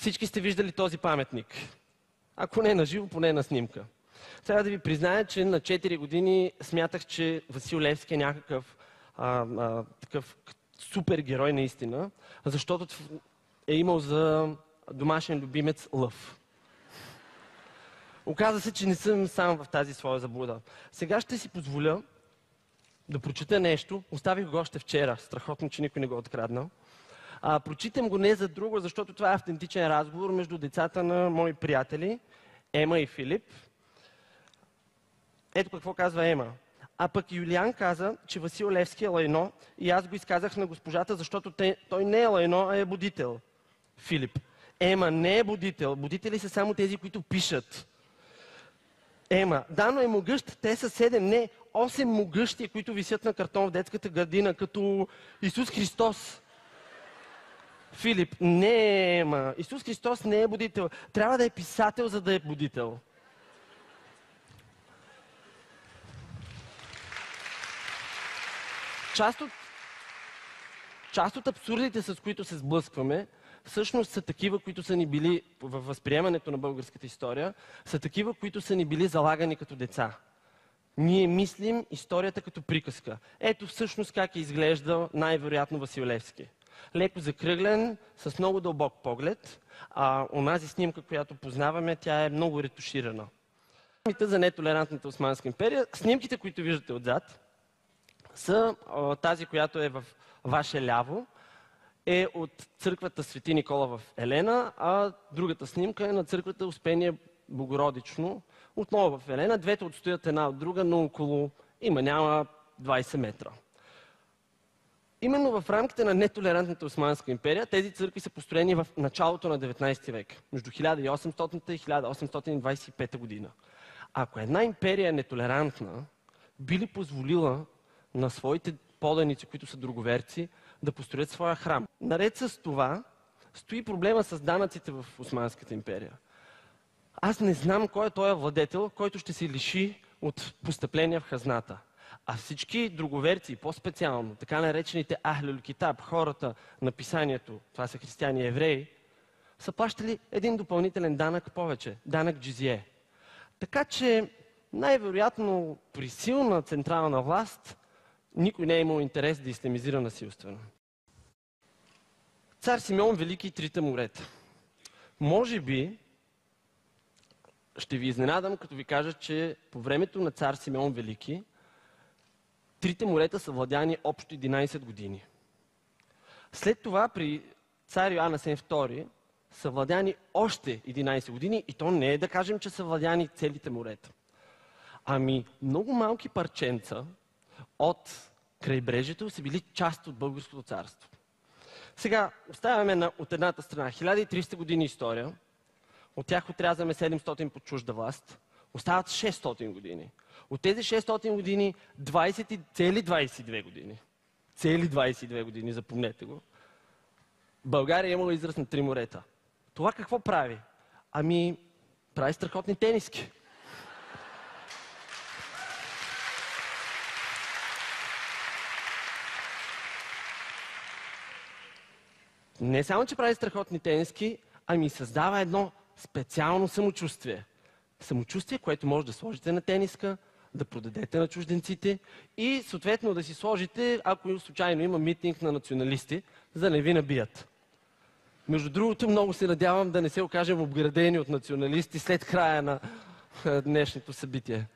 Всички сте виждали този паметник. Ако не на живо, поне на снимка. Трябва да ви призная, че на 4 години смятах, че Васил Левски е някакъв такъв супергерой наистина, защото е имал за домашен любимец лъв. Оказа се, че не съм сам в тази своя заблуда. Сега ще си позволя да прочита нещо. Оставих го още вчера. Страхотно, че никой не го откраднал. Прочитам го не за друго, защото това е автентичен разговор между децата на мои приятели, Ема и Филип. Ето какво казва Ема. А пък Юлиан каза, че Васил Левски е лайно и аз го изказах на госпожата, защото той не е лайно, а е будител. Филип. Ема не е будител. Будители са само тези, които пишат. Ема, да, но е могъщ. Те са 7, не 8 могъщи, които висят на картон в детската градина, като Исус Христос. Филип, не, Ема. Исус Христос не е будител. Трябва да е писател, за да е будител. Част от абсурдите, с които се сблъскваме, всъщност са такива, които са ни били във възприемането на българската история, са такива, които са ни били залагани като деца. Ние мислим историята като приказка. Ето всъщност как е изглеждал най-вероятно Васил Левски. Леко закръглен, с много дълбок поглед. Онази снимка, която познаваме, тя е много ретуширана. Мита за нетолерантната Османска империя. Снимките, които виждате отзад, са тази, която е в ваше ляво, е от църквата Свети Никола в Елена, а другата снимка е на църквата Успение Богородично, отново в Елена. Двете отстоят една от друга, но около няма 20 метра. Именно в рамките на нетолерантната Османска империя тези църкви са построени в началото на 19 век, между 1800 и 1825 година. Ако една империя е нетолерантна, би ли позволила на своите поданици, които са друговерци, да построят своя храм? Наред с това стои проблема с данъците в Османската империя. Аз не знам кой е този владетел, който ще се лиши от постъпления в хазната. А всички друговерци, по-специално, така наречените Ахлюл Китаб, хората на писанието, това са християни и евреи, са плащали един допълнителен данък повече, данък джизие. Така че, най-вероятно, при силна централна власт, никой не е имал интерес да ислямизира насилствено. Цар Симеон Велики и трите морета. Може би ще ви изненадам, като ви кажа, че по времето на цар Симеон Велики трите морета са владяни общо 11 години. След това при цар Йоан Асен II са владяни още 11 години и то не е да кажем, че са владяни целите морета. Ами много малки парченца от крайбрежието са били част от българското царство. Сега оставяме от едната страна 1300 години история, от тях отрязваме 700 под чужда власт, остават 600 години. От тези 600 години цели 22 години. Цели 22 години, запомнете го. България е имала израз на 3 морета. Това какво прави? Ами, прави страхотни тениски. Не само, че прави страхотни тениски, ами създава едно специално самочувствие. Самочувствие, което може да сложите на тениска, да продадете на чужденците и съответно да си сложите, ако случайно има митинг на националисти, за да не ви набият. Между другото, много се надявам да не се окажем обградени от националисти след края на днешното събитие.